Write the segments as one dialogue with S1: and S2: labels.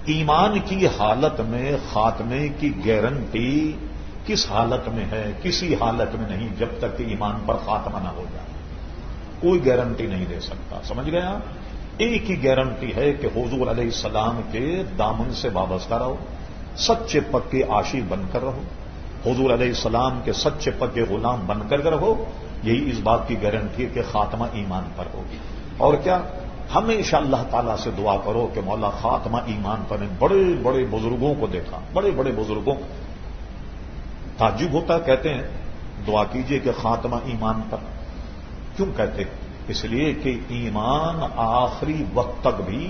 S1: ایمان کی حالت میں خاتمے کی گارنٹی کس حالت میں ہے؟ کسی حالت میں نہیں، جب تک کہ ایمان پر خاتمہ نہ ہو جائے کوئی گارنٹی نہیں دے سکتا. سمجھ گیا؟ ایک ہی گارنٹی ہے کہ حضور علیہ السلام کے دامن سے وابستہ رہو، سچے پکے عاشق بن کر رہو، حضور علیہ السلام کے سچے پکے غلام بن کر رہو. یہی اس بات کی گارنٹی ہے کہ خاتمہ ایمان پر ہوگی. اور کیا؟ ہمیشہ اللہ تعالیٰ سے دعا کرو کہ مولا خاتمہ ایمان پر. بڑے بڑے بزرگوں کو دیکھا، بڑے بڑے بزرگوں کو تعجب ہوتا، کہتے ہیں دعا کیجئے کہ خاتمہ ایمان پر. کیوں کہتے ہیں؟ اس لیے کہ ایمان آخری وقت تک بھی،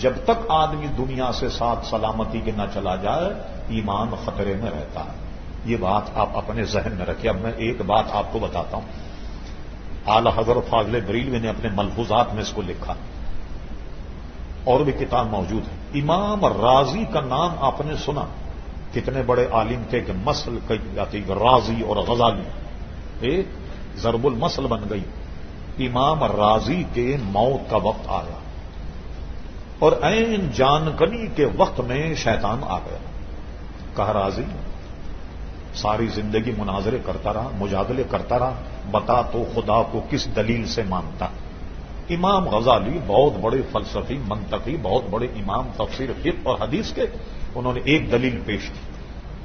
S1: جب تک آدمی دنیا سے ساتھ سلامتی کے نہ چلا جائے، ایمان خطرے میں رہتا ہے. یہ بات آپ اپنے ذہن میں رکھیں. اب میں ایک بات آپ کو بتاتا ہوں. اعلی حضرت فاضل بریلوی نے اپنے ملفوظات میں اس کو لکھا، اور بھی کتاب موجود ہے. امام رازی کا نام آپ نے سنا؟ کتنے بڑے عالم تھے کہ مسل کہی رازی اور غزالی ایک ضرب المثل بن گئی. امام رازی کے موت کا وقت آیا اور عین جان کنی کے وقت میں شیطان آ گیا. کہا راضی ساری زندگی مناظرے کرتا رہا، مجادلے کرتا رہا، بتا تو خدا کو کس دلیل سے مانتا. امام غزالی بہت بڑے فلسفی منطقی، بہت بڑے امام تفسیر فقہ اور حدیث کے، انہوں نے ایک دلیل پیش کی.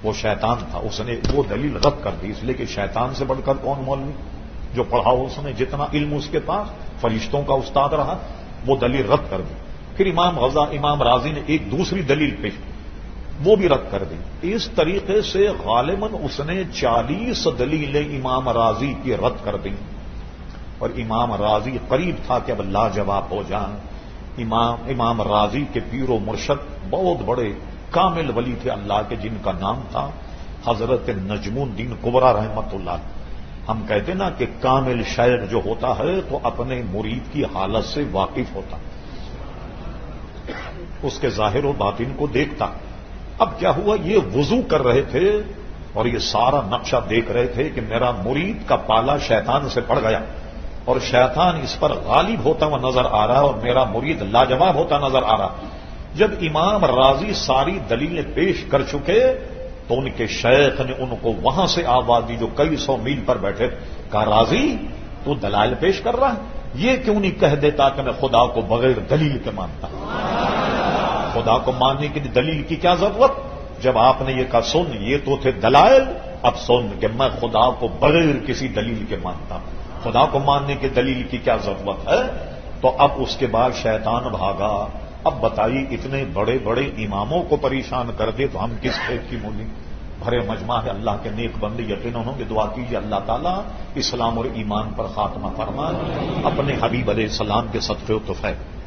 S1: وہ شیطان تھا، اس نے وہ دلیل رد کر دی، اس لیے کہ شیطان سے بڑھ کر کون مولوی جو پڑھا ہو، اس نے جتنا علم اس کے پاس، فرشتوں کا استاد رہا، وہ دلیل رد کر دی. پھر امام راضی نے ایک دوسری دلیل پیش کی، وہ بھی رد کر دی. اس طریقے سے غالباً اس نے 40 دلیلیں امام راضی کی رد کر دیں، اور امام راضی قریب تھا کہ اب لاجواب ہو جائیں. امام راضی کے پیر و مرشد بہت بڑے کامل ولی تھے اللہ کے، جن کا نام تھا حضرت نجم الدین کبریٰ رحمت اللہ. ہم کہتے نا کہ کامل شیخ جو ہوتا ہے تو اپنے مرید کی حالت سے واقف ہوتا، اس کے ظاہر و باطن کو دیکھتا. اب کیا ہوا؟ یہ وضو کر رہے تھے اور یہ سارا نقشہ دیکھ رہے تھے کہ میرا مرید کا پالا شیطان سے پڑ گیا اور شیطان اس پر غالب ہوتا ہوا نظر آ رہا ہے اور میرا مرید لاجواب ہوتا نظر آ رہا. جب امام راضی ساری دلیلیں پیش کر چکے تو ان کے شیخ نے ان کو وہاں سے آواز دی جو کئی 100 میل پر بیٹھے. کہا راضی تو دلائل پیش کر رہا ہے، یہ کیوں نہیں کہہ دیتا کہ میں خدا کو بغیر دلیل کے مانتا ہوں؟ خدا کو ماننے کے لیے دلیل کی کیا ضرورت؟ جب آپ نے یہ کہا سن، یہ تو تھے دلائل، اب سن کہ میں خدا کو بغیر کسی دلیل کے مانتا ہوں. خدا کو ماننے کے دلیل کی کیا ضرورت ہے؟ تو اب اس کے بعد شیطان بھاگا. اب بتائیے اتنے بڑے بڑے اماموں کو پریشان کر دے تو ہم کس کھیت کی مولی؟ بھرے مجمع ہے اللہ کے نیک بندے، یقیناً ہوں گے. دعا کیجیے اللہ تعالیٰ اسلام اور ایمان پر خاتمہ فرمائے، اپنے حبیب علیہ السلام کے صدقے و طفیل.